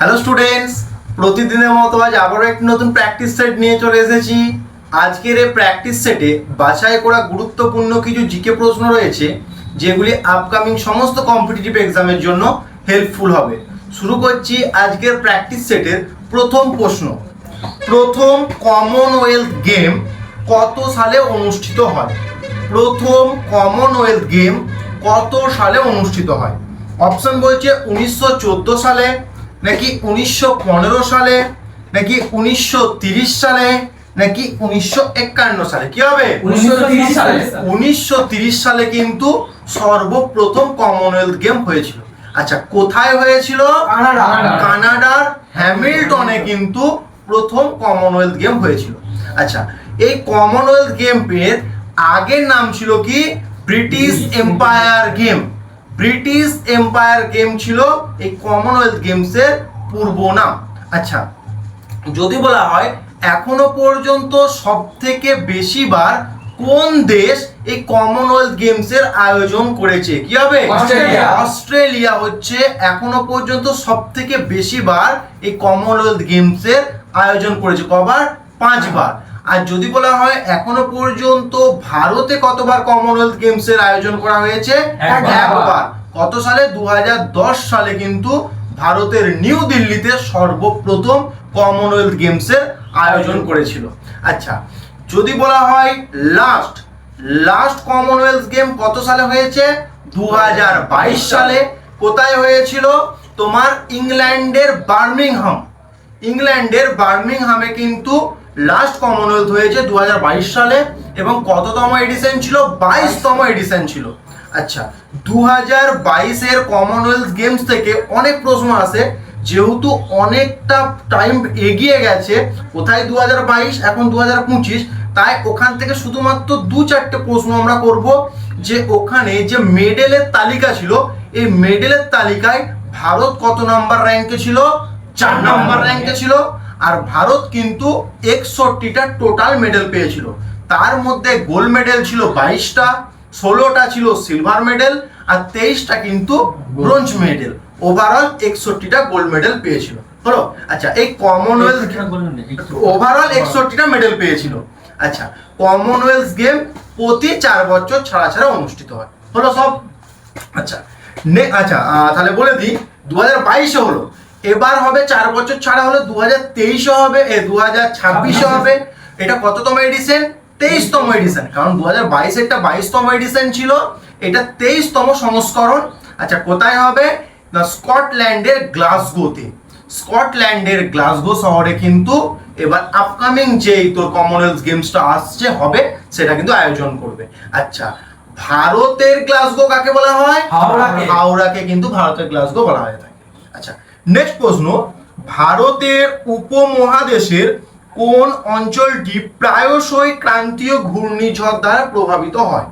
Hello students, প্রতিদিনের মতো আজ আবারও একটি নতুন প্র্যাকটিস সেট নিয়ে চলে এসেছি। আজকের এই প্র্যাকটিস সেটে বাছাই করা গুরুত্বপূর্ণ কিছু জিকে প্রশ্ন রয়েছে, যেগুলি আপকামিং সমস্ত কম্পিটিটিভ এক্সামের জন্য হেল্পফুল হবে। শুরু করছি আজকের প্র্যাকটিস সেটের প্রথম প্রশ্ন। প্রথম কমনওয়েলথ গেম কত সালে অনুষ্ঠিত হয়? প্রথম কমনওয়েলথ গেম কত সালে অনুষ্ঠিত হয়? অপশন বলছে 1914 সালে, নাকি 1915 সালে, নাকি 1930 সালে, নাকি 1951 সালে। কি হবে? 1930 সালে। 1930 সালে কিন্তু সর্বপ্রথম কমনওয়েলথ গেম হয়েছিল। আচ্ছা, কোথায় হয়েছিল? কানাডার হ্যামিল্টনে কিন্তু প্রথম কমনওয়েলথ গেম হয়েছিল। আচ্ছা, এই কমনওয়েলথ গেমের আগের নাম ছিল কি? British empire game. British empire game ছিল এই কমনওয়েলথ গেমসের পূর্ব নাম। আচ্ছা, যদি বলা হয় এখনো পর্যন্ত সব থেকে বেশি বার কোন দেশ এই কমনওয়েলথ গেমসের আয়োজন করেছে? কি হবে? অস্ট্রেলিয়া। অস্ট্রেলিয়া হচ্ছে এখনো পর্যন্ত সব থেকে বেশি বার এই কমনওয়েলথ গেমসের আয়োজন করেছে। কবার? 5 বার। আর যদি বলা হয় এখনো পর্যন্ত ভারতে কতবার কমনওয়েলথ গেমসের আয়োজন করা হয়েছে? একবার। কত সালে? 2010 সালে কিন্তু ভারতের নিউ দিল্লিতে সর্বপ্রথম কমনওয়েলথ গেমসের আয়োজন করেছিল। আচ্ছা, যদি বলা হয় লাস্ট কমনওয়েলথ গেম কত সালে হয়েছে? 2022 সালে। কোথায় হয়েছিল? তোমার ইংল্যান্ডের বার্মিংহামে কিন্তু লাস্ট কমনওয়েলথ হয়েছে 2022 সালে। এবং কততম এডিশন ছিল? 22তম এডিশন ছিল। আচ্ছা, 2022 এর কমনওয়েলথ গেমস থেকে অনেক প্রশ্ন আসে, যেহেতু অনেকটা টাইম এগিয়ে গেছে। কোথায় 2022, এখন 2025, তাই ওখান থেকে শুধুমাত্র 2-4টে প্রশ্ন আমরা করব। যে ওখানে যে মেডেলের তালিকা ছিল, এই মেডেলের তালিকায় ভারত কত নাম্বার র্যাঙ্কে ছিল? 4 নাম্বার র্যাঙ্কে ছিল। আর ভারত কিন্তু 61টা টোটাল মেডেল পেয়েছিল। তার মধ্যে গোল্ড মেডেল ছিল 22টা, 16টা ছিল সিলভার মেডেল, আর 23টা কিন্তু ব্রোঞ্জ মেডেল। ওভারঅল 61টা গোল্ড মেডেল পেয়েছিল। হলো? আচ্ছা, এই কমনওয়েলথ ওভারঅল 61টা মেডেল পেয়েছিল। আচ্ছা, কমনওয়েলথ গেম প্রতি 4 বছর ছাড়া ছাড়া অনুষ্ঠিত হয়। হলো সব? আচ্ছা, তাহলে বলে দিই, 2022-এ হলো, এবার হবে 4 বছর ছাড়া হলো 2023-এ হবে, 2026-এ হবে। এটা কততম এডিশন? 23তম এডিশন। কারণ 2022-এরটা 22তম এডিশন ছিল, এটা 23তম সংস্করণ। আচ্ছা, কোথায় হবে? না, স্কটল্যান্ডের গ্লাসগো শহরে কিন্তু এবার আপকামিং যেই তোর কমনওয়েলথ গেমসটা আসছে হবে, সেটা কিন্তু আয়োজন করবে। আচ্ছা, ভারতের গ্লাসগো কাকে বলা হয়? হাওড়াকে কিন্তু ভারতের গ্লাসগো বলা হয়ে থাকে। আচ্ছা, নেক্সট প্রশ্ন। ভারতের উপমহাদেশের কোন অঞ্চলটি প্রায়শই ক্রান্তীয় ঘূর্ণিঝড় দ্বারা প্রভাবিত হয়?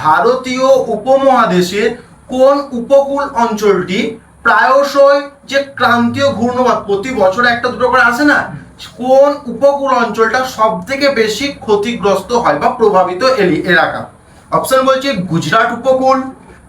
ভারতীয় উপমহাদেশের কোন উপকূল অঞ্চলটি প্রায়শই যে ক্রান্তীয় ঘূর্ণিঝড় প্রতি বছর একটা দুটো করে আসে না, কোন উপকূল অঞ্চলটা সব থেকে বেশি ক্ষতিগ্রস্ত হয় বা প্রভাবিত এলাকা? অপশন বলছে গুজরাট উপকূল,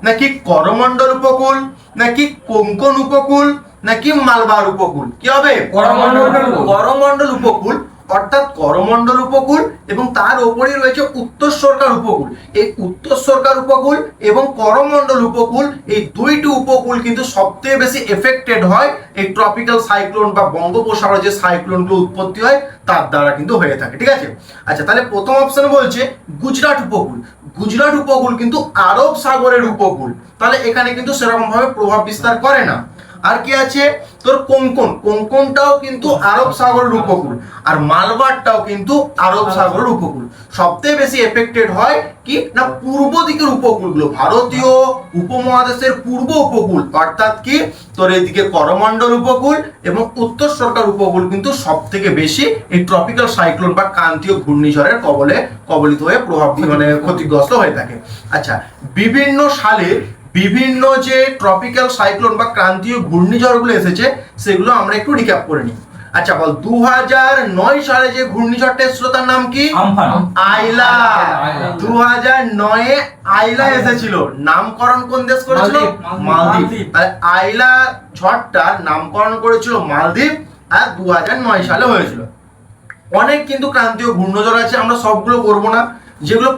নাকি করমণ্ডল উপকূল, নাকি কোঙ্কণ উপকূল, নাকি মালবার উপকূল। কি হবে? করমণ্ডল উপকূল। অর্থাৎ করমণ্ডল উপকূল এবং তার ওপরেই রয়েছে উত্তর সরকার উপকূল। এই উত্তর সরকার উপকূল এবং করমণ্ডল উপকূল, এই দুইটি উপকূল কিন্তু সবথেকে বেশি এফেক্টেড হয় এই ট্রপিক্যাল সাইক্লোন বা বঙ্গোপসাগরে যে সাইক্লোনগুলো উৎপত্তি হয় তার দ্বারা কিন্তু হয়ে থাকে। ঠিক আছে? আচ্ছা, তাহলে প্রথম অপশন বলছে গুজরাট উপকূল। গুজরাট উপকূল কিন্তু আরব সাগরের উপকূল, তাহলে এখানে কিন্তু সেরকম ভাবে প্রভাব বিস্তার করে না। আর কি আছে? তোর কোঙ্কনটাও কিন্তু আরব সাগরের উপকূল, আর মালবারটাও কিন্তু আরব সাগরের উপকূল। সবথেকে বেশি এফেক্টেড হয় কি না, পূর্ব দিকের উপকূলগুলো, ভারতীয় উপমহাদেশের পূর্ব উপকূল, অর্থাৎ কি তোর এদিকে করমণ্ডল উপকূল এবং উত্তর সরকার উপকূল কিন্তু সব থেকে বেশি এই ট্রপিক্যাল সাইক্লোন বা ক্রান্তীয় ঘূর্ণিঝড়ের কবলিত হয়ে ক্ষতিগ্রস্ত হয়ে থাকে। আচ্ছা, বিভিন্ন সালে বিভিন্ন যে ট্রপিক্যাল সাইক্লোন বা ক্রান্তীয় ঘূর্ণিঝড়গুলো এসেছে, সেগুলো আমরা একটু রিক্যাপ করে নিই। আচ্ছা বল 2009 সালে যে ঘূর্ণিঝড়টা এসেছিল তার নাম কি? আইলা। 2009 এ আইলা এসেছিল। নামকরণ কোন দেশ করেছিল? মালদ্বীপ। আইলা ঝড়টার নামকরণ করেছিল মালদ্বীপ আর 2009 সালে হয়েছিল। অনেক কিন্তু ক্রান্তীয় ঘূর্ণিঝড় আছে, আমরা সবগুলো করবো না। যেগুলো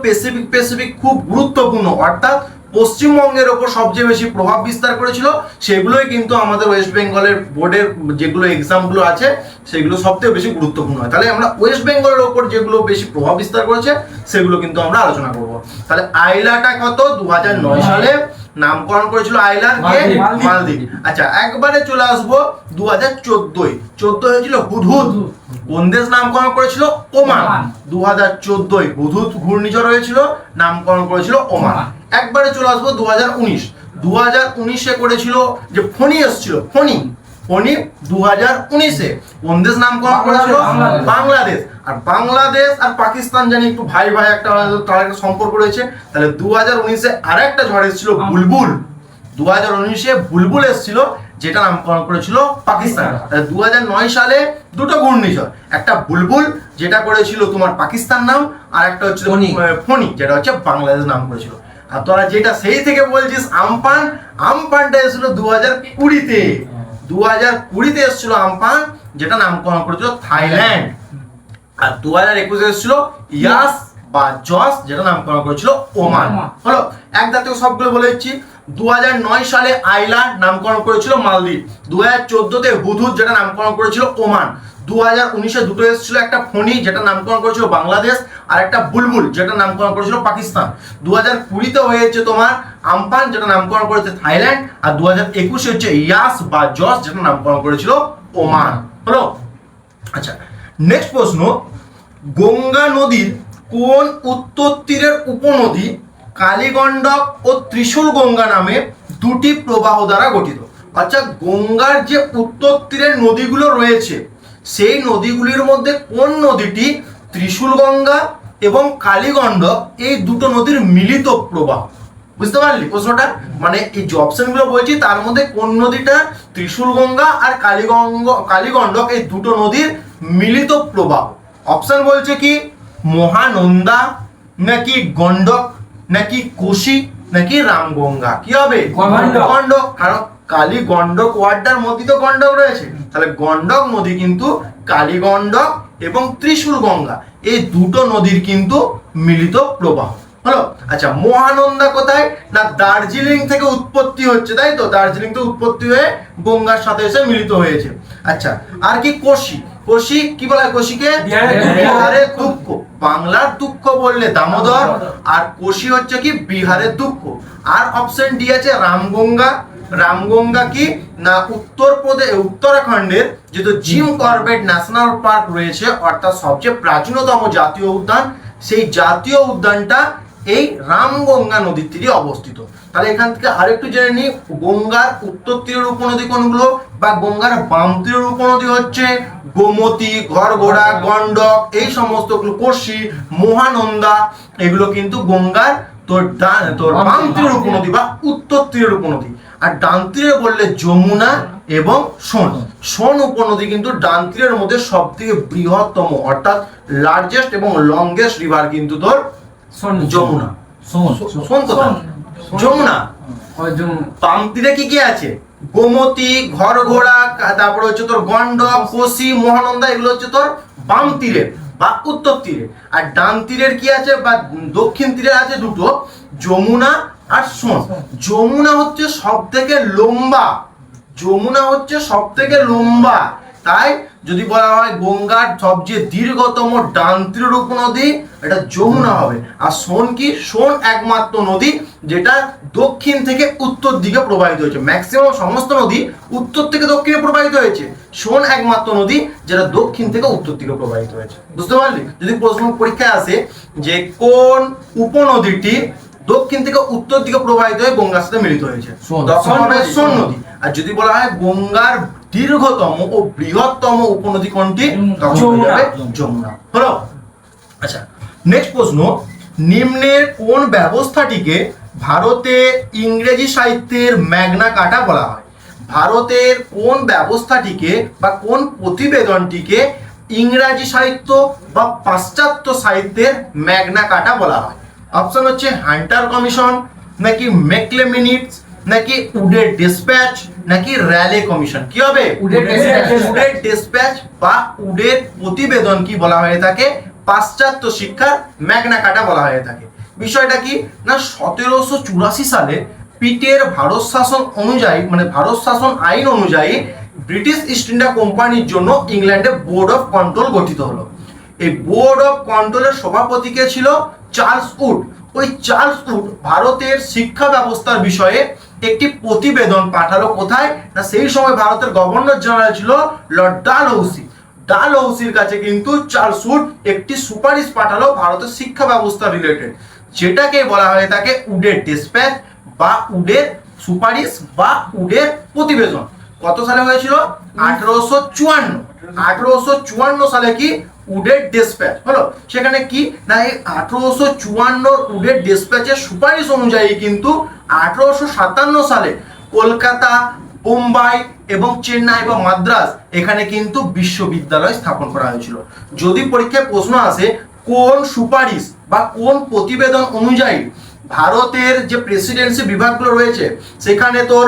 স্পেসিফিক খুব গুরুত্বপূর্ণ অর্থাৎ পশ্চিমবঙ্গের ওপর সবচেয়ে বেশি প্রভাব বিস্তার করেছিল সেগুলোই কিন্তু আমাদের ওয়েস্ট বেঙ্গলের বোর্ডের যেগুলো এক্সামগুলো আছে সেগুলো সবথেকে বেশি গুরুত্বপূর্ণ হয়। তাহলে আমরা ওয়েস্ট বেঙ্গলের ওপর যেগুলো বেশি প্রভাব বিস্তার করেছে সেগুলো কিন্তু আমরা আলোচনা করব। তাহলে আইলাটা কত? 2009 সালে নামকরণ করেছিল আইলার কে? মালদ্বীপ। আচ্ছা একবারে চলে আসবো 2014 হয়েছিল হুদহুদ। কোন দেশ নামকরণ করেছিল? ওমান। 2014 হুদহুদ ঘূর্ণিঝড় হয়েছিল, নামকরণ করেছিল ওমান। একবারে চলে আসবো 2019 করেছিল যে ফণি এসেছিল, ফণি 2019 কোন দেশ নামকরণ করেছিল? বাংলাদেশ। আর বাংলাদেশ আর পাকিস্তান জানি একটু ভাই একটা তার একটা সম্পর্ক রয়েছে। তাহলে 2019 আরেকটা ঝড় এসেছিল বুলবুল। 2019 বুলবুল এসেছিল যেটা নামকরণ করেছিল পাকিস্তান। 2009 সালে দুটো ঘূর্ণিঝড়, একটা বুলবুল যেটা করেছিল তোমার পাকিস্তান নাম, আর একটা হচ্ছে ফণি যেটা হচ্ছে বাংলাদেশ নাম করেছিল। আর তোরা যেটা সেই থেকে বলছিস আমপান, আমপানটা এসেছিল 2020-তে। 2020-তে এসেছিল আমপান যেটা নামকরণ করেছিল থাইল্যান্ড। আর 2021-এ এসেছিল ইয়াস বা জস যেটা নামকরণ করেছিল ওমান। হলো এক জাতীয় সবগুলো বলে দিচ্ছি। 2009 সালে আইলা নামকরণ করেছিল মালদ্বীপ। 2014-তে হুদহুদ যেটা নামকরণ করেছিল ওমান। 2019-এ দুটো এসেছিল, একটা ফণি যেটা নামকরণ করেছিল বাংলাদেশ আর একটা বুলবুল যেটা নামকরণ করেছিল পাকিস্তান। 2020-তে হয়েছে তোমার আমপান যেটা নামকরণ করেছে থাইল্যান্ড। আর 2021-এ হচ্ছে ইয়াস বা জস যেটা নামকরণ করেছিল ওমান। হলো আচ্ছা নেক্সট প্রশ্ন, গঙ্গা নদীর কোন উত্তর তীরের উপনদী কালীগণ্ডক ও ত্রিশূল গঙ্গা নামে দুটি প্রবাহ দ্বারা গঠিত? আচ্ছা গঙ্গার যে উত্তর তীরের নদীগুলো রয়েছে সেই নদীগুলির মধ্যে কোন নদীটি ত্রিশূল গঙ্গা এবং কালীগণ্ডক এই দুটো নদীর মিলিত প্রবাহ? বুঝতে পারলি প্রশ্নটা? মানে এই যে অপশনগুলো বলছি তার মধ্যে কোন নদীটা ত্রিশূল গঙ্গা আর কালীগণ্ডক এই দুটো নদীর মিলিত প্রবাহ? অপশন বলছে কি মহানন্দা, নাকি গণ্ডক, নাকি কোশি, নাকি রামগঙ্গা? কি হবে? গণ্ডক। কারণ কালী গণ্ডক ওয়ার্ডটার মধ্যে তো গণ্ডক রয়েছে, তাহলে গণ্ডক নদী কিন্তু কালীগণ্ডক এবং ত্রিশূল গঙ্গা এই দুটো নদীর কিন্তু মিলিত প্রবাহ। হলো আচ্ছা মহানন্দা কোথায়? না দার্জিলিং থেকে উৎপত্তি হচ্ছে, তাই তো? দার্জিলিং থেকে উৎপত্তি হয়ে গঙ্গার সাথে এসে মিলিত হয়েছে। আচ্ছা আর কি কোশি? কোশি কি বলা হয়? কোশিকে বিহারের দুঃখ। বাংলার দুঃখ বললে দামোদর, আর কোশি হচ্ছে কি বিহারের দুঃখ। আর অপশন ডি আছে রামগঙ্গা। রামগঙ্গা কি না উত্তরাখণ্ডের যেহেতু জিম কর্বেট ন্যাশনাল পার্ক রয়েছে অর্থাৎ সবচেয়ে প্রাচীনতম জাতীয় উদ্যান, সেই জাতীয় উদ্যানটা এই রামগঙ্গা নদীর তীরে অবস্থিত। তাহলে এখান থেকে আরেকটু জেনে নিই গঙ্গার উত্তর তীরের উপনদী কোনগুলো বা গঙ্গার বাম তীরের উপনদী হচ্ছে গোমতী, ঘরঘোড়া, গণ্ডক, এই সমস্তগুলো, কোশি, মহানন্দা, এগুলো কিন্তু গঙ্গার তোর বাম তীরের উপনদী বা উত্তর তীরের উপনদী। আর ডান তীরে বললে যমুনা এবং সোন উপনদী কিন্তু ডান তীরের মধ্যে সব থেকে বৃহত্তম অর্থাৎ লার্জেস্ট এবং লংগেস্ট রিভার কিন্তু তোর যমুনা। সোন কোথায়? যমুনা। বাম তীরে কি কি আছে? গোমতী, ঘরঘোড়া, তারপরে হচ্ছে তোর গণ্ডক, কোশি, মহানন্দা, এগুলো হচ্ছে তোর বাম তীরের বা উত্তর তীরে। আর ডান তীরের কি আছে বা দক্ষিণ তীরে আছে দুটো, যমুনা আর সোন। যমুনা হচ্ছে সব থেকে লম্বা, যমুনা হচ্ছে সব থেকে লম্বা। তাই যদি বলা হয় গঙ্গার সবচেয়ে দীর্ঘতম ডান তীরের উপনদী এটা যমুনা হবে। আর সোন কি? সোন একমাত্র নদী যেটা দক্ষিণ থেকে উত্তর দিকে প্রবাহিত হয়েছে। ম্যাক্সিমাম সমস্ত নদী উত্তর থেকে দক্ষিণে প্রবাহিত হয়েছে, সোন একমাত্র নদী যেটা দক্ষিণ থেকে উত্তর দিকে প্রবাহিত হয়েছে। বুঝতে পারলি? যদি প্রশ্ন পরীক্ষায় আসে যে কোন উপনদীটি দক্ষিণ থেকে উত্তর দিকে প্রবাহিত হয়ে গঙ্গার সাথে মিলিত হয়েছে, তখন হবে সোন নদী। আর যদি বলা হয় গঙ্গার দীর্ঘতম ও বৃহত্তম উপনদী কোনটি, তখন হয়ে যাবে যমুনা। হলো আচ্ছা নেক্সট প্রশ্ন, নিম্নের কোন ব্যবস্থাটিকে ভারতে ইংরেজি সাহিত্যের ম্যাগনা কার্টা বলা হয়? ভারতের কোন ব্যবস্থাটিকে বা কোন প্রতিবেদনটিকে ইংরাজি সাহিত্য বা পাশ্চাত্য সাহিত্যের ম্যাগনা কার্টা বলা হয়? অপশন হচ্ছে হান্টার কমিশন, নাকি মেকলে মিনিটস, নাকি উডের ডিসপ্যাচ, নাকি র্যালে কমিশন। কি হবে? উডের ডিসপ্যাচ বা উডের প্রতিবেদন কি বলা হয়ে থাকে? পাশ্চাত্য শিক্ষার ম্যাগনা কার্টা বলা হয়ে থাকে। বিষয়টা কি না, 1784 সালে পিটের ভারত শাসন অনুযায়ী, মানে ভারত শাসন আইন অনুযায়ী ব্রিটিশ ইস্ট ইন্ডিয়া কোম্পানির জন্য ইংল্যান্ডে বোর্ড অফ কন্ট্রোল গঠিত হলো। এই বোর্ড অফ কন্ট্রোলের সভাপতি কে ছিল? Charles would. ওই চার্লস উড ভারতের শিক্ষা ব্যবস্থার বিষয়ে একটি প্রতিবেদন পাঠালো কোথায় না, সেই সময় ভারতের গভর্নর জেনারেল ছিল লর্ড ডালহৌসি। ডালহৌসির কাছে কিন্তু চার্লস উড একটি সুপারিশ পাঠালো ভারতের শিক্ষা ব্যবস্থা রিলেটেড, যেটাকে বলা হয়ে থাকে উডের ডিসপ্যাচ বা উডের সুপারিশ বা উডের প্রতিবেদন। কত সালে হয়েছিল? 1854 সালে কি উডের ডিসপ্যাচ হলো। সেখানে কি না, এই 1854 উডের ডিসপ্যাচের সুপারিশ অনুযায়ী কিন্তু 1857 সালে কলকাতা, বোম্বাই এবং চেন্নাই বা মাদ্রাস এখানে কিন্তু বিশ্ববিদ্যালয় স্থাপন করা হয়েছিল। যদি পরীক্ষায় প্রশ্ন আসে কোন সুপারিশ বা কোন প্রতিবেদন অনুযায়ী ভারতের যে প্রেসিডেন্সি বিভাগগুলো রয়েছে সেখানে তোর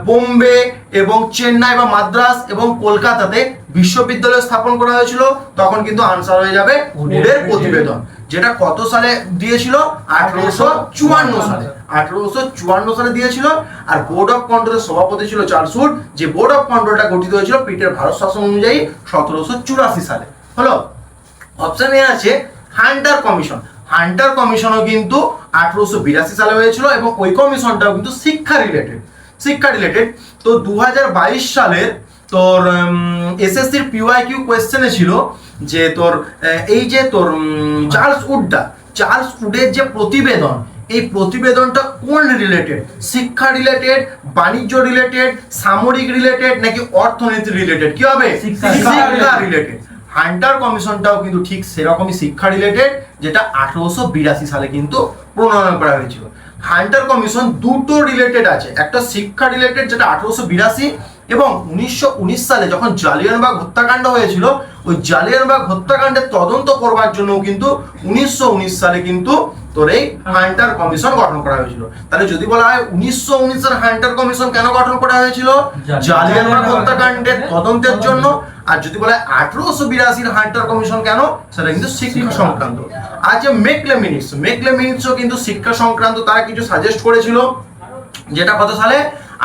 বোম্বে এবং চেন্নাই বা মাদ্রাস এবং কলকাতাতে বিশ্ববিদ্যালয় স্থাপন করা হয়েছিল, তখন কিন্তু আনসার হয়ে যাবে উডের প্রতিবেদন, যেটা কত সালে দিয়েছিল? 1854 সালে। 1854 সালে দিয়েছিল। আর বোর্ড অফ কন্ট্রোলের সভাপতি ছিল চার্লস উড, যে বোর্ড অফ কন্ট্রোলটা গঠিত হয়েছিল পিটের ভারত শাসন অনুযায়ী 1784 সালে হলো। অপশন এ আছে হান্টার কমিশন। হান্টার কমিশনও কিন্তু 1882 সালে হয়েছিল এবং ওই কমিশনটাও কিন্তু শিক্ষা রিলেটেড। তো 2022 সালের তোর এসএসসির পিওয়াইকিউ কোয়েশ্চেনে ছিল যে তোর এই যে তোর চার্লস উডের যে প্রতিবেদন, এই প্রতিবেদনটা কোন রিলেটেড? শিক্ষা রিলেটেড, বাণিজ্য রিলেটেড, সামরিক রিলেটেড, নাকি অর্থনীতি রিলেটেড? কি হবে? শিক্ষা রিলেটেড। হান্টার কমিশনটাও কিন্তু ঠিক সেরকমই শিক্ষা রিলেটেড, যেটা 1882 সালে কিন্তু প্রণয়ন করা হয়েছিল। হান্টার কমিশন দুটো রিলেটেড আছে, একটা শিক্ষা রিলেটেড যেটা 1882 এবং 1919 সালে যখন জালিয়ানবাগ হত্যাকাণ্ড হয়েছিল, ওই জালিয়ানবাগ হত্যাকাণ্ডের তদন্ত করবার জন্য কিন্তু 1919 সালে কিন্তু তোর এই হান্টার কমিশন গঠন করা হয়েছিল। তাহলে যদি বলা হয় 1919 এর হান্টার কমিশন কেন গঠন করা হয়েছিল? জালিয়ানবাগ হত্যাকাণ্ডের তদন্তের জন্য। আর যদি বলা হয় 1882 এর হান্টার কমিশন কেন, সেটা কিন্তু শিক্ষা সংক্রান্ত। আর যে মেকলে মিনিটসও কিন্তু শিক্ষা সংক্রান্ত তারা কিছু সাজেস্ট করেছিল, যেটা কত সালে?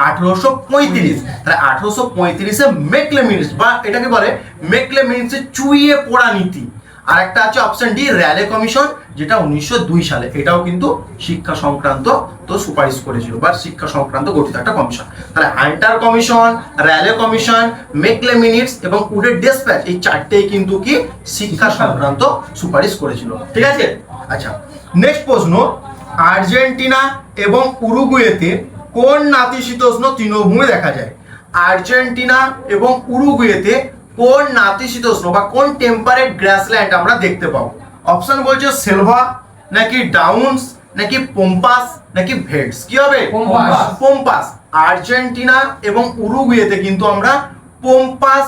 1835। তাহলে 1835 মেকলে মিনিটস বা এটাকে বলে মেকলে মিনিটসের চুইয়ে পড়া নীতি। আর একটা আছে অপশন ডি র্যালে কমিশন, যেটা 1902 সালে, এটাও কিন্তু শিক্ষা সংক্রান্ত তো সুপারিশ করেছিল বা শিক্ষা সংক্রান্ত গঠিত একটা কমিশন। তাহলে Hunter commission, Raleigh commission, Macaulay minutes এবং উডের ডিসপ্যাচ, এই চারটেই কিন্তু কি শিক্ষা সংক্রান্ত সুপারিশ করেছিল। ঠিক আছে। আচ্ছা, নেক্সট প্রশ্ন, আর্জেন্টিনা এবং উরুগুয়েতে কোন নাতিশীতোষ্ণ তৃণভূমি দেখা যায়? আর্জেন্টিনা এবং উরুগুয়েতে কোন নাতিশীতোষ্ণ বা কোন টেম্পারেট গ্রাসল্যান্ড আমরা দেখতে পাবো? অপশন বলছে সেলভা, নাকি ডাউনস, নাকি পম্পাস, নাকি ভেটস। কি হবে? পম্পাস। আর্জেন্টিনা এবং উরুগুয়েতে কিন্তু আমরা পম্পাস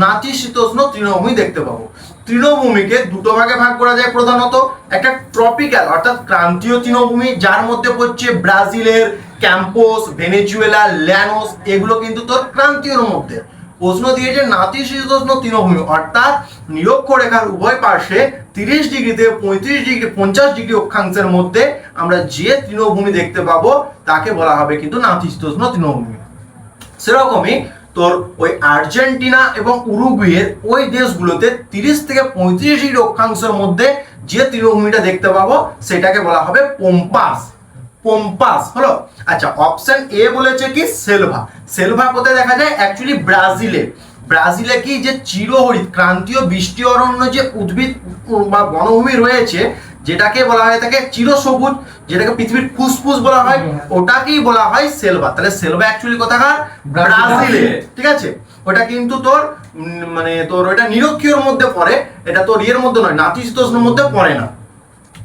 নাতিশীতোষ্ণ তৃণভূমি দেখতে পাবো। তৃণভূমিকে দুটো ভাগে ভাগ করা যায় প্রধানত, একটা ট্রপিক্যাল অর্থাৎ ক্রান্তীয় তৃণভূমি, যার মধ্যে পড়ছে ব্রাজিলের ক্যাম্পোস, ভেনেজুয়েলা, ল্যানোস, এগুলো কিন্তু তোর ক্রান্তীয়র মধ্যে। প্রশ্ন দিয়েছে নাতিশীতোষ্ণ তৃণভূমি অর্থাৎ নিরক্ষরেখার উভয় পার্শ্বে 30 ডিগ্রি থেকে 35 ডিগ্রি 50 ডিগ্রি অক্ষাংশের মধ্যে আমরা যে তৃণভূমি দেখতে পাবো তাকে বলা হবে কিন্তু নাতিশীতোষ্ণ তৃণভূমি। সেরকমই তোর ওই আর্জেন্টিনা এবং উরুগুয়ের ওই দেশগুলোতে 30 থেকে 35 ডিগ্রি অক্ষাংশের মধ্যে যে তৃণভূমিটা দেখতে পাবো সেটাকে বলা হবে পম্পাস হলো। আচ্ছা, অপশন এ বলেছে কি সেলভা কোথায় দেখা যায়? অ্যাকচুয়ালি ব্রাজিলে কি যে চিরহরিত ক্রান্তীয় বৃষ্টি অরণ্য যে উদ্ভিদ বা বনভূমি রয়েছে, যেটাকে বলা হয় থাকে চিরসবুজ, যেটাকে পৃথিবীর ফুসফুস বলা হয়, ওটাকেই বলা হয় সেলভা। তাহলে সেলভা অ্যাকচুয়ালি কোথাকার? ব্রাজিলে। ঠিক আছে। ওটা কিন্তু তোর মানে তোর ওটা নিরক্ষীয়র মধ্যে পড়ে, এটা তোর ইয়ের মধ্যে নয়, নাতিশীতোষ্ণের মধ্যে পড়ে না।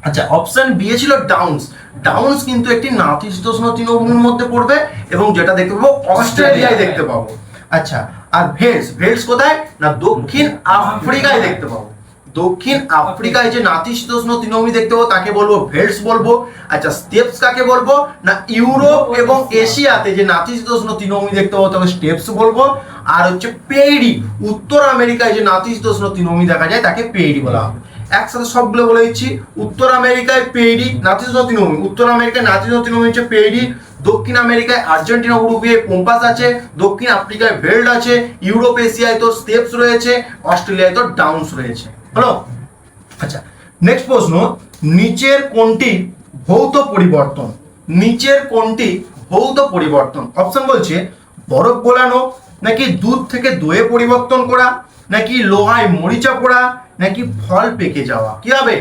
আচ্ছা, অপশন বি ছিল ডাউনস। ডাউনস কিন্তু একটি নাতিশীতোষ্ণ তৃণভূমির মধ্যে পড়বে এবং যেটা দেখতে পাবো অস্ট্রেলিয়ায় দেখতে পাবো। আচ্ছা, আর ভেলস, ভেলস কোথায় না দক্ষিণ আফ্রিকায় দেখতে পাবো। দক্ষিণ আফ্রিকায় যে নাতিশীতোষ্ণ তৃণভূমি দেখতে পাবো তাকে বলবো ভেলস বলবো। আচ্ছা, স্টেপস কাকে বলবো না ইউরোপ এবং এশিয়াতে যে নাতিশীতোষ্ণ তৃণভূমি দেখতে পাবো তাকে স্টেপস বলবো। আর হচ্ছে পেইরি, উত্তর আমেরিকায় যে নাতিশীতোষ্ণ তৃণভূমি দেখা যায় তাকে পেইরি বলা হবে। একসাথে সবগুলো বলে দিচ্ছি। উত্তর আমেরিকায় পেইরি নাতিশীতোষ্ণ তৃণভূমি, উত্তর আমেরিকায় নাতিশীতোষ্ণ তৃণভূমি হচ্ছে পেইরি, দক্ষিণ আমেরিকায় আর্জেন্টিনা উরুগুয়ে পম্পাস আছে, দক্ষিণ আফ্রিকায় ভেল্ড আছে, ইউরোপ এশিয়ায় তো স্টেপস রয়েছে, অস্ট্রেলিয়ায় তো ডাউনস রয়েছে। হলো। আচ্ছা, নেক্সট প্রশ্ন, নিচের কোনটি ভৌত পরিবর্তন? নিচের কোনটি ভৌত পরিবর্তন? অপশন বলছে বরফ গলানো, নাকি দুধ থেকে দইয়ে পরিবর্তন করা, নাকি লোহায় মরিচা পড়া, নাকি ফল পেকে যাওয়া। কি হবে?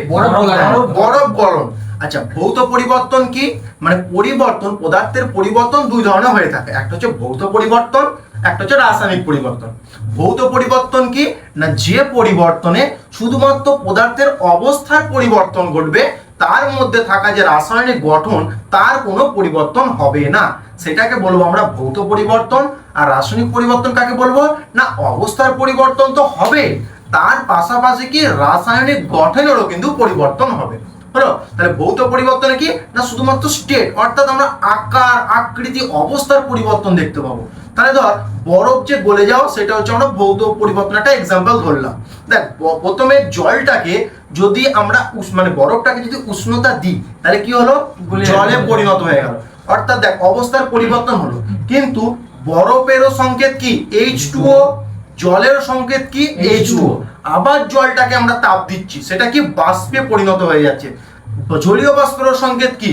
বরফ গলন। আচ্ছা, ভৌত পরিবর্তন কি? মানে পরিবর্তন, পদার্থের পরিবর্তন দুই ধরনের হয়ে থাকে, একটা হচ্ছে ভৌত পরিবর্তন, একটা হচ্ছে রাসায়নিক পরিবর্তন। ভৌত পরিবর্তন কি না যে পরিবর্তনে শুধুমাত্র পদার্থের অবস্থার পরিবর্তন ঘটবে, তার মধ্যে থাকা যে রাসায়নিক গঠন তার কোনো পরিবর্তন হবে না, সেটাকে বলবো আমরা ভৌত পরিবর্তন। আর রাসায়নিক পরিবর্তন কাকে বলবো না অবস্থার পরিবর্তন তো হবে, তার পাশাপাশি কি রাসায়নিক গঠনেরও কিন্তু পরিবর্তন হবে। হলো। তাহলে ভৌত পরিবর্তনে কি না শুধুমাত্র স্টেট, অর্থাৎ আমরা আকার আকৃতি অবস্থার পরিবর্তন দেখতে পাবো। তাহলে ধর বরফ যে গলে যাওয়া সেটা হচ্ছে আমরা ভৌত পরিবর্তন একটা এক্সাম্পল ধরলাম। দেখ, প্রথমে জলটাকে যদি আমরা মানে বরফটাকে যদি উষ্ণতা দিই তাহলে কি হলো জলে পরিণত হয়ে গেল, অর্থাৎ দেখ অবস্থার পরিবর্তন হলো। কিন্তু বরফেরও সংকেত কি H2O, জলের সংকেত কি H2O। আবার জলটাকে আমরা তাপ দিচ্ছি সেটা কি বাষ্পে পরিণত হয়ে যাচ্ছে, জলীয় বাষ্পের সংকেত কি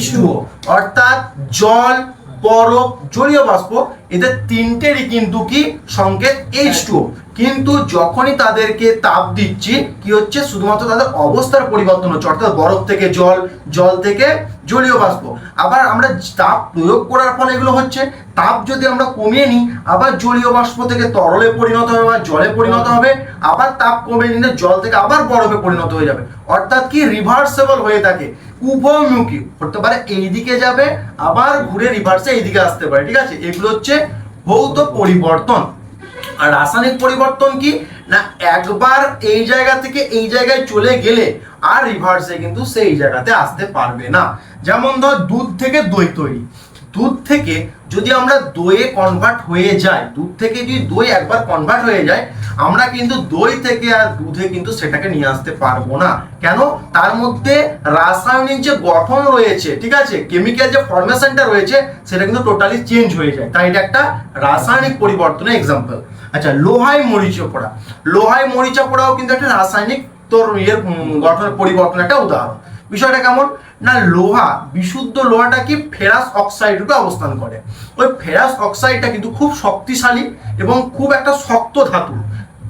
H2O, অর্থাৎ জল, বরফ, জলীয় বাষ্প এদের তিনটেরই কিন্তু কি সংকেত H2O। কিন্তু যখনই তাদেরকে তাপ দিচ্ছি কি হচ্ছে শুধুমাত্র তাদের অবস্থার পরিবর্তন হচ্ছে, অর্থাৎ বরফ থেকে জল, জল থেকে জলীয় বাষ্প। আবার আমরা তাপ প্রয়োগ করার ফলে এগুলো হচ্ছে, তাপ যদি আমরা কমিয়ে নিই আবার জলীয় বাষ্প থেকে তরলে পরিণত হবে বা জলে পরিণত হবে, আবার তাপ কমিয়ে নিলে জল থেকে আবার বরফে পরিণত হয়ে যাবে, অর্থাৎ কি রিভার্সেবল হয়ে থাকে, উভয়মুখী হতে পারে, এইদিকে যাবে আবার ঘুরে রিভার্সে এইদিকে আসতে পারে। ঠিক আছে, এগুলো হচ্ছে ভৌত পরিবর্তন। আর রাসায়নিক পরিবর্তন কি না একবার এই জায়গা থেকে এই জায়গায় চলে গেলে আর রিভার্সে কিন্তু সেই জায়গাতে আসতে পারবে না। যেমন ধর দুধ থেকে দই তৈরি, দুধ থেকে যদি আমরা দইয়ে কনভার্ট হয়ে যাই, দুধ থেকে যদি দই একবার কনভার্ট হয়ে যায় আমরা কিন্তু দই থেকে আর দুধে কিন্তু সেটাকে নিয়ে আসতে পারবো না। কেন? তার মধ্যে রাসায়নিক যে গঠন রয়েছে, ঠিক আছে, কেমিক্যাল যে ফরমেশনটা রয়েছে সেটা কিন্তু টোটালি চেঞ্জ হয়ে যায়, তাই এটা একটা রাসায়নিক পরিবর্তনের এক্সাম্পল। আচ্ছা, লোহায় মরিচা পড়া, লোহায় মরিচা পড়াও কিন্তু একটা রাসায়নিক তোর গঠনের পরিবর্তন একটা উদাহরণ। বিষয়টা কেমন না লোহা, বিশুদ্ধ লোহাটা কি ফেরাস অক্সাইড রূপে অবস্থান করে। ওই ফেরাস অক্সাইডটা কিন্তু খুব শক্তিশালী এবং খুব একটা শক্ত ধাতু।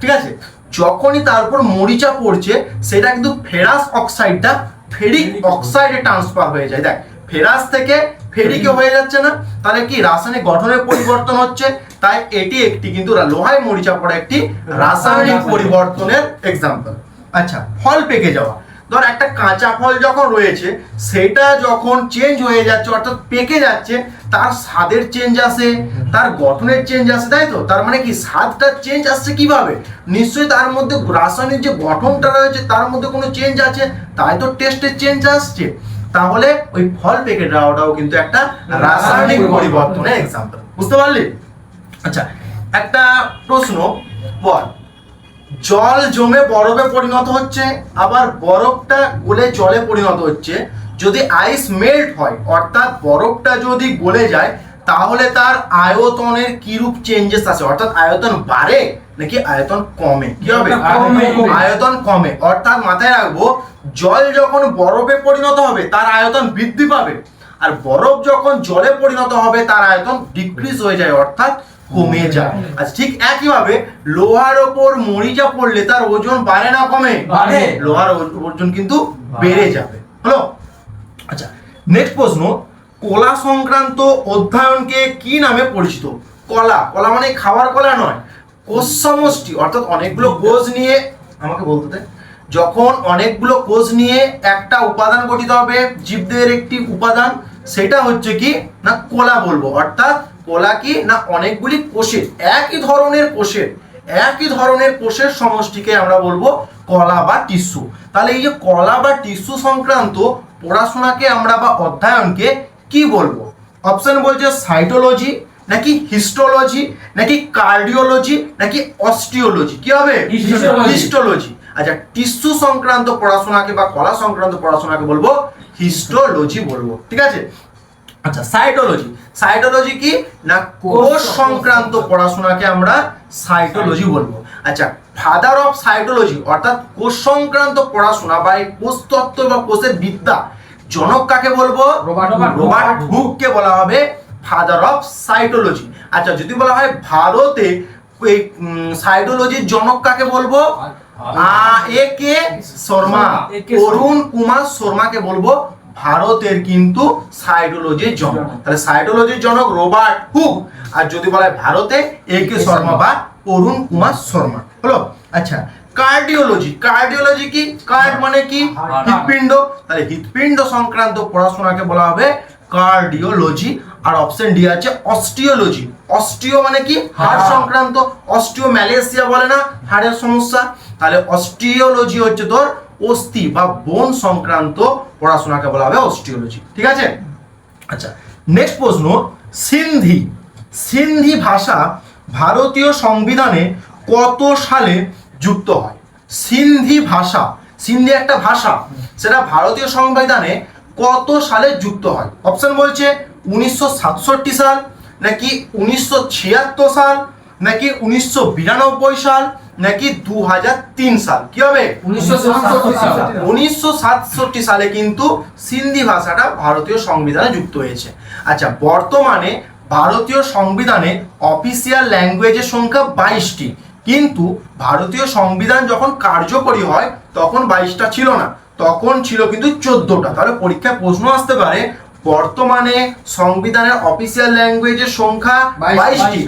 ঠিক আছে, যখনই তার উপর মরিচা পড়ছে সেটা কিন্তু ফেরাস অক্সাইডটা ফেরিক অক্সাইডে ট্রান্সফার হয়ে যায়। দেখ, ফেরাস থেকে ফেরিকে হয়ে যাচ্ছে না, তাহলে কি রাসায়নিক গঠনের পরিবর্তন হচ্ছে, তাই এটি একটি কিন্তু লোহায় মরিচা পড়া একটি রাসায়নিক পরিবর্তনের এক্সাম্পল। আচ্ছা, ফল পেকে যাওয়া, ধর একটা কাঁচা ফল যখন রয়েছে সেটা যখন চেঞ্জ হয়ে যাচ্ছে অর্থাৎ পেকে যাচ্ছে, তার স্বাদের চেঞ্জ আসে, তার গঠনের চেঞ্জ আসে, তাই তো? তার মানে কি স্বাদটা চেঞ্জ আসছে কিভাবে? নিশ্চয়ই তার মধ্যে রাসায়নিক যে গঠনটা রয়েছে তার মধ্যে কোনো চেঞ্জ আছে, তাই তো টেস্টের চেঞ্জ আসছে। তাহলে ওই ফল পেকে যাওয়াটাও কিন্তু একটা রাসায়নিক পরিবর্তনের এক্সাম্পল। বুঝতে পারলি? আচ্ছা, একটা প্রশ্ন বল, জল জমে বরফে পরিণত হচ্ছে, আবার বরফটা গলে জলে পরিণত হচ্ছে। যদি আইস মেল্ট হয় অর্থাৎ বরফটা যদি গলে যায় তাহলে তার আয়তনের কিরূপ চেঞ্জেস আছে, অর্থাৎ আয়তন বাড়ে নাকি আয়তন কমে? কি হবে? আয়তন কমে। অর্থাৎ মাথায় রাখবো জল যখন বরফে পরিণত হবে তার আয়তন বৃদ্ধি পাবে, আর বরফ যখন জলে পরিণত হবে তার আয়তন ডিক্রিজ হয়ে যায় অর্থাৎ কমে যায়। আচ্ছা, ঠিক একইভাবে লোহার ওপর মরিচা পড়লে তার ওজন বাড়ে না কমে? বাড়ে। লোহার ওজন কিন্তু বেড়ে যাবে। হলো। আচ্ছা, নেক্সট প্রশ্ন, কলা সংক্রান্ত অধ্যয়নকে কি নামে পরিচিত? কলা, কলা মানে খাবার কলা নয়, কোষ সমষ্টি, অর্থাৎ অনেকগুলো কোষ নিয়ে, আমাকে বলতে দে, যখন অনেকগুলো কোষ নিয়ে একটা উপাদান গঠিত হবে, জীবদের একটি উপাদান, সেটা হচ্ছে কি না কলা বলবো। অর্থাৎ কলা কি না অনেকগুলি কোষের, একই ধরনের কোষের সমষ্টিকে আমরা বলবো কলা বা টিস্যু। তাহলে এই যে কলা বা টিস্যু সংক্রান্ত পড়াশোনাকে আমরা বা অধ্যয়নকে কি বলবো? অপশন বলছে সাইটোলজি, নাকি হিস্টোলজি, নাকি কার্ডিওলজি, নাকি অস্টিওলজি। কি হবে? হিস্টোলজি। আচ্ছা, টিস্যু সংক্রান্ত পড়াশোনাকে বা কলা সংক্রান্ত পড়াশোনাকে বলবো হিস্টোলজি বলবো। ঠিক আছে। আচ্ছা, সাইটোলজি কি না কোষ সংক্রান্ত পড়াশোনাকে আমরা সাইটোলজি বলবো। আচ্ছা, ফাদার অফ সাইটোলজি অর্থাৎ কোষ সংক্রান্ত পড়াশোনা বা এই কোষ তত্ত্ব বা কোষের বিদ্যা জনক কাকে বলবো? রবার্ট হুককে বলা হবে ফাদার অফ সাইটোলজি। আচ্ছা, যদি বলা হয় ভারতে এই সাইটোলজির জনক কাকে বলবো? A.K. শর্মা, অরুণ কুমার শর্মাকে বলবো ভারতের কিন্তু সাইটোলজির জনক। তাহলে সাইটোলজির জনক রবার্ট হুক, আর যদি বলা হয় ভারতে A.K. শর্মা বা অরুণ কুমার শর্মা হলো। আচ্ছা, কার্ডিওলজি কি? কার্ড মানে কি? হৃৎপিণ্ড। তাহলে হৃৎপিণ্ড সংক্রান্ত পড়াশোনাকে বলা হবে কার্ডিওলজি। আর অপশন ডি আছে অস্টিওলজি। অস্টিও মানে কি? হাড় সংক্রান্ত। অস্টিও ম্যালেশিয়া বলে না, হাড়ের সমস্যা। তাহলে অস্টিওলজি হচ্ছে তোর অস্থি বা বোন সংক্রান্ত পড়াশোনাকে বলা হবে অস্টিওলজি। ঠিক আছে। আচ্ছা, নেক্সট প্রশ্ন, সিন্ধি ভাষা ভারতীয় সংবিধানে কত সালে যুক্ত হয়? সিন্ধি একটা ভাষা, সেটা ভারতীয় সংবিধানে কত সালে যুক্ত হয়? অপশন বলছে 1967 সাল, নাকি 1976 সাল, নাকি 1992 সাল, নাকি 2003 সাল। কি হবে? 1967 সালে কিন্তু সিন্ধি ভাষাটা ভারতীয় সংবিধানে যুক্ত হয়েছে। আচ্ছা, বর্তমানে ভারতীয় সংবিধানে অফিসিয়াল ল্যাঙ্গুয়েজের সংখ্যা 22টি, কিন্তু ভারতীয় সংবিধান যখন কার্যকরী হয় তখন 22টা ছিল না, তখন ছিল কিন্তু 14টা। তাহলে পরীক্ষায় প্রশ্ন আসতে পারে বর্তমানে সংবিধানের অফিসিয়াল ল্যাঙ্গুয়েজের সংখ্যা 22টি,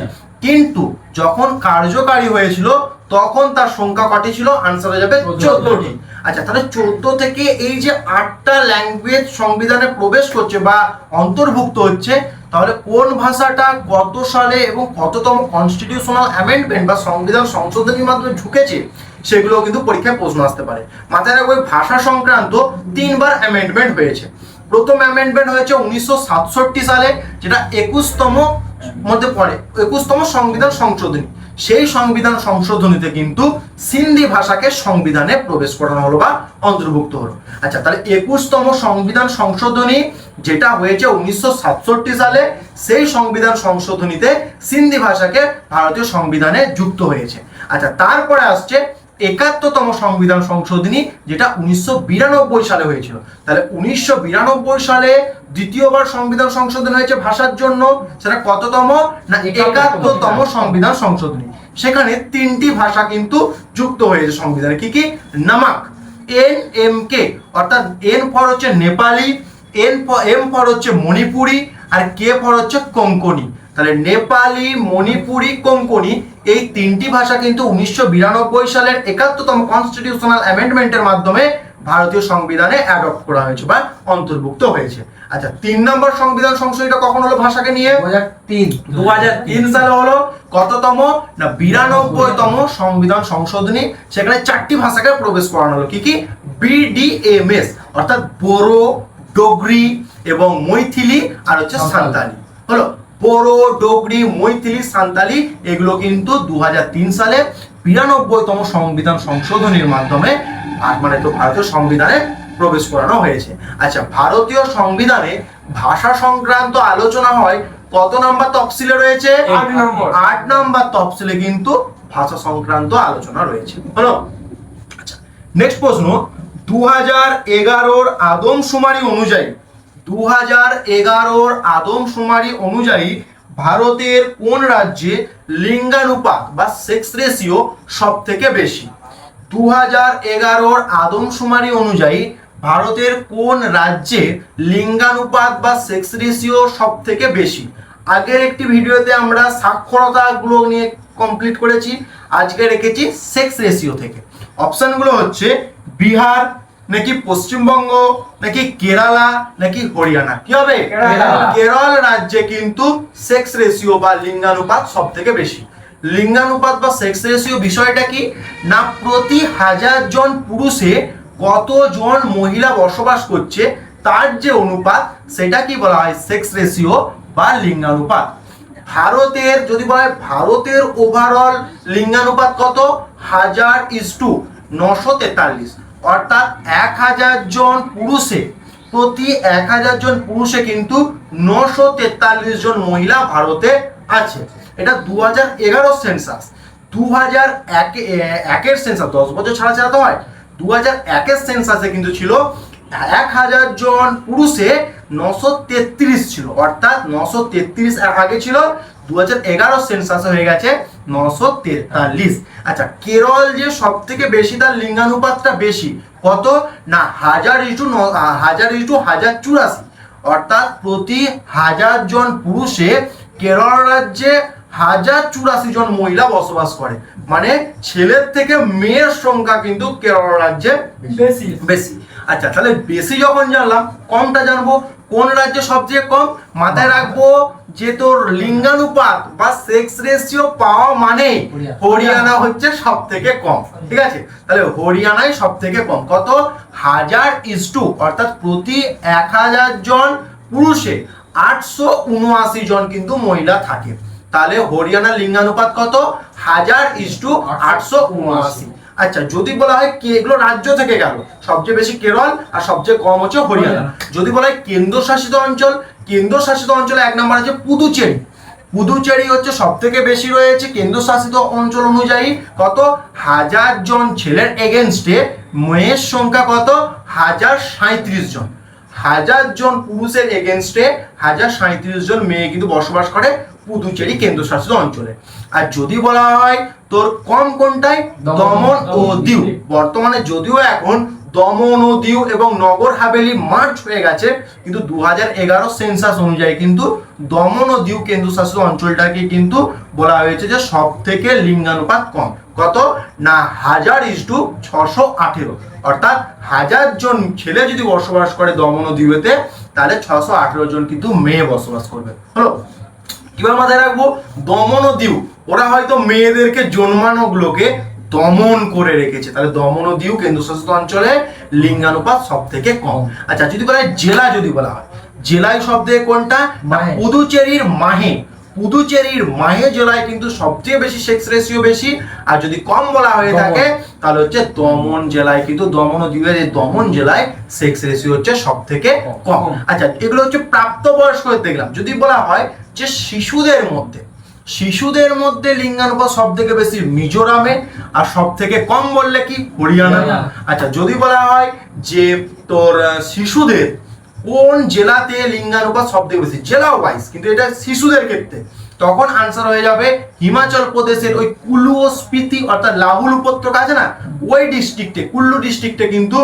কিন্তু যখন কার্যকারী হয়েছিল তখন তার সংখ্যা কটি ছিল? আনসার হয়ে যাবে 14টি। আচ্ছা, তাহলে 14 থেকে এই যে 8টা ল্যাঙ্গুয়েজ সংবিধানে প্রবেশ করছে বা অন্তর্ভুক্ত হচ্ছে, তাহলে কোন ভাষাটা কত সালে এবং কততম কনস্টিটিউশনাল অ্যামেন্ডমেন্ট বা সংবিধান সংশোধনীর মাধ্যমে ঢুকেছে, সেগুলো কিন্তু পরীক্ষায় প্রশ্ন আসতে পারে। মাথায় রাখবে ভাষা সংক্রান্ত 3বার অ্যামেন্ডমেন্ট হয়েছে। প্রথম অ্যামেন্ডমেন্ট হয়েছে 1967 সালে, যেটা 21তম মধ্যে পড়ে, 21তম সংবিধান সংশোধনী। সেই সংবিধান সংশোধনীতে কিন্তু সিন্ধি ভাষাকে সংবিধানে প্রবেশ করানো হলো বা অন্তর্ভুক্ত হলো। আচ্ছা, তাহলে 21তম সংবিধান সংশোধনী যেটা হয়েছে 1967 সালে, সেই সংবিধান সংশোধনীতে সিন্ধি ভাষাকে ভারতীয় সংবিধানে যুক্ত হয়েছে। আচ্ছা, তারপরে আসছে 71তম সংবিধান সংশোধনী, যেটা 1992 সালে হয়েছিল। তাহলে 1992 সালে দ্বিতীয়বার সংবিধান সংশোধন হয়েছে ভাষার জন্য, সেটা কততম না 71তম সংবিধান সংশোধনী। সেখানে 3টি ভাষা কিন্তু যুক্ত হয়েছে সংবিধানে। কি কি? নামাক, NMK, অর্থাৎ N ফর হচ্ছে নেপালি, M ফর হচ্ছে মণিপুরি, আর K ফর হচ্ছে কোঙ্কনি। তাহলে নেপালি, মণিপুরি, কোঙ্কনি এই 3টি ভাষা কিন্তু 1992 সালের 71তম কনস্টিটিউশনাল অ্যামেন্ডমেন্টের মাধ্যমে ভারতীয় সংবিধানে অ্যাডপ্ট করা হয়েছে বা অন্তর্ভুক্ত হয়েছে। আচ্ছা, 3 নম্বর সংবিধান সংশোধনীটা কখন হলো ভাষাকে নিয়ে? 2003 সালে হলো। কততম না 92তম সংবিধান সংশোধনী। সেখানে 4টি ভাষাকে প্রবেশ করানো হলো। কি কি? BDMS, অর্থাৎ বোরো, ডোগরি এবং মৈথিলি, আর হচ্ছে সাঁওতালি হলো। বোরো, ডোগরি, মৈথিলি, সাঁওতালি এগুলো কিন্তু 2003 সালে 92তম সংবিধান সংশোধনীর মাধ্যমে মানে তো ভারতীয় সংবিধানে প্রবেশ করানো হয়েছে। আচ্ছা, ভারতীয় সংবিধানে ভাষা সংক্রান্ত আলোচনা হয় কত নাম্বার তফসিলে রয়েছে? 8 নাম্বার তফসিলে কিন্তু ভাষা সংক্রান্ত আলোচনা রয়েছে হলো। আচ্ছা, নেক্সট প্রশ্ন, 2011-র আদমশুমারি অনুযায়ী ভারতের কোন রাজ্যে লিঙ্গানুপাত বা সেক্স রেশিও সব থেকে বেশি? 2011-র আদমশুমারি অনুযায়ী ভারতের কোন রাজ্যে লিঙ্গানুপাত বা সেক্স রেশিও সব থেকে বেশি? আগের একটি ভিডিওতে আমরা সাক্ষরতাগুলো নিয়ে কমপ্লিট করেছি, আজকে রেখেছি সেক্স রেশিও থেকে। অপশনগুলো হচ্ছে বিহার নাকি পশ্চিমবঙ্গ নাকি কেরালা নাকি হরিয়ানা? কি হবে? কেরল রাজ্যে কিন্তু সেক্স রেশিও বা লিঙ্গানুপাত সব থেকে বেশি। লিঙ্গানুপাত বা সেক্স রেশিও বিষয়টা কি না, প্রতি 1000 জন পুরুষে কতজন মহিলা বসবাস করছে তার যে অনুপাত, সেটা কি বলা হয়? সেক্স রেশিও বা লিঙ্গানুপাত। ভারতের যদি বলা হয়, ভারতের ওভারঅল লিঙ্গানুপাত কত? 1000:943, অর্থাৎ 1000 জন পুরুষে প্রতি 1000 জন পুরুষে কিন্তু 943 জন মহিলা ভারতে আছে। এটা 2011 সেন্সাস। 2001 সেন্সাস 10 বছর ছাড়া ছাড়া তো হয়। 2001 সেন্সাসে কিন্তু ছিল 1000 জন পুরুষে 933 ছিল, অর্থাৎ 933 আগে ছিল, 2011 সেন্সাসে হয়ে গেছে 943। আচ্ছা, কেরল যে সব থেকে বেশি, তার লিঙ্গানুপাতটা বেশি কত না 1000:1084, অর্থাৎ প্রতি 1000 জন পুরুষে কেরল রাজ্যে 1084 জন মহিলা বসবাস করে। মানে ছেলের থেকে মেয়ের সংখ্যা কিন্তু কেরল রাজ্যে বেশি। আচ্ছা, তাহলে বেশি যখন জানলাম, কমটা জানবো। কোন রাজ্যে সবচেয়ে কম? মাথায় রাখবো যে তোর লিঙ্গানুপাত বা সেক্স রেশিও পাওয়া মানে হরিয়ানা হচ্ছে সব থেকে কম। ঠিক আছে, তাহলে হরিয়ানায় সব থেকে কম। কত? 1000:, অর্থাৎ প্রতি 1000 জন পুরুষে 879 জন কিন্তু মহিলা থাকে। তাহলে হরিয়ানার লিঙ্গানুপাত কত? 1000:879। আচ্ছা, যদি বলা হয় কি, এগুলো রাজ্য থেকে গেল, সবচেয়ে বেশি কেরল আর সবচেয়ে কম হচ্ছে হরিয়ানা। যদি বলা হয় কেন্দ্রশাসিত অঞ্চল, কেন্দ্রশাসিত অঞ্চলে 1 নম্বর আছে পুদুচেরি। পুদুচেরি হচ্ছে সব থেকে বেশি রয়েছে কেন্দ্রশাসিত অঞ্চল অনুযায়ী। কত? 1000 জন ছেলের এগেনস্টে মেয়ের সংখ্যা কত? 1037 জন। 1000 জন পুরুষের এগেনস্টে 1037 জন মেয়ে কিন্তু বসবাস করে পুদুচেরি কেন্দ্রশাসিত অঞ্চলে। আর যদি বলা হয় তোর কম কোনটাই? দমন ও দিউ। বর্তমানে যদিও এখন দমন ও দিউ এবং নগর হাভেলি মার্চ হয়ে গেছে, কিন্তু 2011 সেন্সাস অনুযায়ী কিন্তু দমন ও দিউ কেন্দ্রশাসিত অঞ্চলটাকে কিন্তু বলা হয়েছে যে সব থেকে লিঙ্গানুপাত কম। কত না 1000:618, অর্থাৎ 1000 জন ছেলে যদি বসবাস করে দমন ও দিউতে, তাহলে 618 জন কিন্তু মেয়ে বসবাস করবে। হলো? কিভাবে মাথায় রাখবো? দমন ও দিউ, ওরা হয়তো মেয়েদেরকে জন্মানো গুলোকে দমন করে রেখেছে, তাহলে দমন ও দিউ কেন্দ্রশাসিত অঞ্চলে লিঙ্গানুপাত সব থেকে কম। আচ্ছা, যদি বলা হয় জেলা, যদি বলা হয় জেলায় সব থেকে কোনটা না পুদুচেরির মাহে। পুদুচেরির মাহে জেলায় কিন্তু সবচেয়ে বেশি সেক্স রেশিও বেশি। আর যদি কম বলা হয়ে থাকে তাহলে হচ্ছে দমন জেলায়, কিন্তু দমন ও দিউয়ের এই দমন জেলায় সেক্স রেশিও হচ্ছে সব থেকে কম। আচ্ছা, এগুলো হচ্ছে প্রাপ্তবয়স্ক দেখলাম। যদি বলা হয় যে শিশুদের মধ্যে লিঙ্গানুপাত সব থেকে বেশি মিজোরামে, আর সব থেকে কম বললে কি? হরিয়ানা। আচ্ছা, যদি বলা হয় যে তোর শিশুদের কোন জেলাতে লিঙ্গানুপাত সব থেকে বেশি, জেলা ওয়াইজ, কিন্তু এটা শিশুদের ক্ষেত্রে, তখন আনসার হয়ে যাবে হিমাচল প্রদেশের ওই কুলু ও স্পিতি, অর্থাৎ লাহুল উপত্যকা আছে না, ওই ডিস্ট্রিক্টে, কুল্লু ডিস্ট্রিক্টে কিন্তু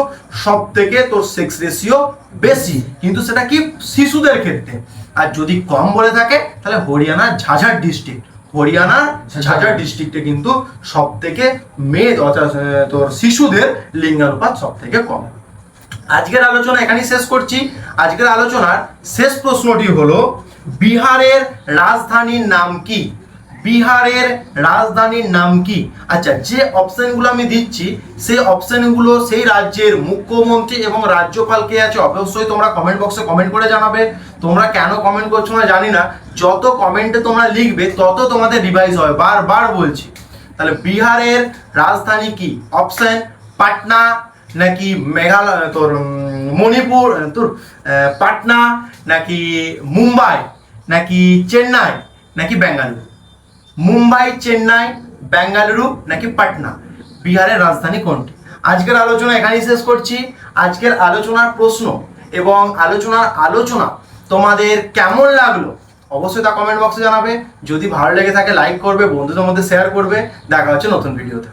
সব থেকে তোর সেক্স রেশিও বেশি, কিন্তু সেটা কি? শিশুদের ক্ষেত্রে। আর যদি কম বলে থাকে তাহলে হরিয়ানার ঝাঝার ডিস্ট্রিক্ট, হরিয়ানার ঝাঝার ডিস্ট্রিক্টে কিন্তু সব থেকে মেয়ে, অর্থাৎ তোর শিশুদের লিঙ্গানুপাত সব থেকে কম। আজকের আলোচনা এখানেই শেষ করছি। আজকের আলোচনার শেষ প্রশ্নটি হলো, বিহারের রাজধানীর নাম কি? বিহারের রাজধানীর নাম কি? আচ্ছা, যে অপশনগুলো আমি দিচ্ছি সেই অপশনগুলো সেই রাজ্যের মুখ্যমন্ত্রী এবং রাজ্যপাল কে আছে, অবশ্যই তোমরা কমেন্ট বক্সে কমেন্ট করে জানাবে। তোমরা কেন কমেন্ট করছো না জানি না, যত কমেন্টে তোমরা লিখবে তত তোমাদের রিভাইজ হবে, বারবার বলছি। তাহলে বিহারের রাজধানী কি? অপশন পাটনা নাকি মেঘালয়, তোর মণিপুর, তোর পাটনা নাকি মুম্বাই নাকি চেন্নাই নাকি বেঙ্গালুরু? মুম্বাই, চেন্নাই, বেঙ্গালুরু নাকি পাটনা? বিহারের রাজধানী কোনটি? আজকের আলোচনা এখানেই শেষ করছি। আজকের আলোচনার প্রশ্ন এবং আলোচনা তোমাদের কেমন লাগলো অবশ্যই তা কমেন্ট বক্সে জানাবে। যদি ভালো লেগে থাকে লাইক করবে, বন্ধুদের মধ্যে শেয়ার করবে। দেখা হচ্ছে নতুন ভিডিওতে।